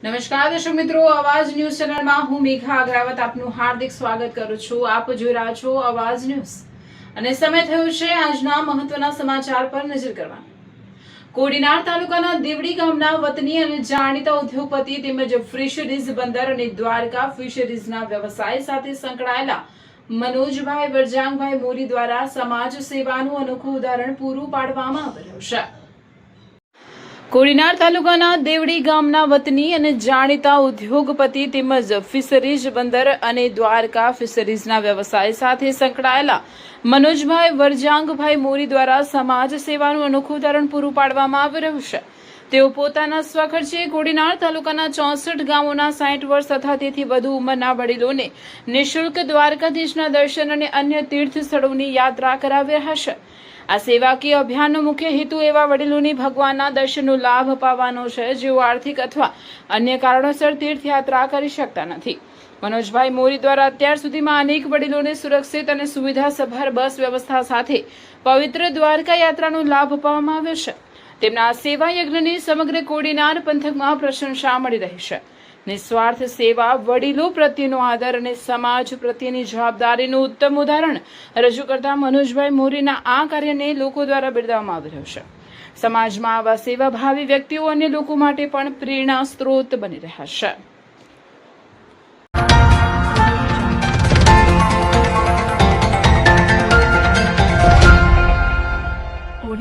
નમસ્કાર દર્શક મિત્રો, અવાજ ન્યૂઝ ચેનલમાં હું મેઘા અગ્રવાલ આપનું હાર્દિક સ્વાગત કરું છું। આપ જોઈ રહ્યા છો અવાજ ન્યૂઝ અને સમય થયો છે આજના મહત્વના સમાચાર પર નજર કરવાનો। કોડીનાર તાલુકાના દેવડી ગામના વતની અને જાણીતા ઉદ્યોગપતિ તેમજ ફિશરીઝ બંદર અને દ્વારકા ફિશરીઝના વ્યવસાય સાથે સંકળાયેલા મનોજભાઈ વરજાંગભાઈ મોરી દ્વારા સમાજ સેવાનું અનોખું ઉદાહરણ પૂરું પાડવામાં આવી રહ્યું છે। કોડીનાર તાલુકાના દેવડી ગામના વતની અને જાણીતા ઉદ્યોગપતિ તેમજ ફિશરીઝ બંદર અને દ્વારકા ફિશરીઝના વ્યવસાય સાથે સંકળાયેલા મનોજભાઈ વરજાંગભાઈ મોરી દ્વારા સમાજ સેવાનું અનોખું ઉદાહરણ પૂરું પાડવામાં આવી રહ્યું છે। તેઓ પોતાના સ્વખર્ચે કોડીનાર તાલુકાના 64 ગામોના 60 વર્ષ તથા તેથી વધુ ઉંમરના વડીલોને નિઃશુલ્ક દ્વારકાધીશના દર્શન અને અન્ય તીર્થ સ્થળોની યાત્રા કરાવી રહ્યા છે। આ સેવાકીય અભિયાનનો મુખ્ય હેતુ એવા વડીલોની ભગવાનના દર્શનનો લાભ અપાવવાનો છે જેઓ આર્થિક અથવા અન્ય કારણોસર તીર્થયાત્રા કરી શકતા નથી। મનોજભાઈ મોરી દ્વારા અત્યાર સુધીમાં અનેક વડીલોને સુરક્ષિત અને સુવિધાસભર બસ વ્યવસ્થા સાથે પવિત્ર દ્વારકા યાત્રાનો લાભ અપાવવામાં આવ્યો છે। તેમના આ સેવા યજ્ઞની સમગ્ર કોડીનાર પંથકમાં પ્રશંસા મળી રહી છે। નિસ્વાર્થ સેવા, વડીલો પ્રત્યેનો આદર અને સમાજ પ્રત્યેની જવાબદારીનું ઉત્તમ ઉદાહરણ રજૂ કરતા મનોજભાઈ મોરીના આ કાર્યને લોકો દ્વારા બિરદાવવામાં આવી રહ્યું છે। સમાજમાં આવા સેવાભાવી વ્યક્તિઓ અન્ય લોકો માટે પણ પ્રેરણા સ્ત્રોત બની રહ્યા છે।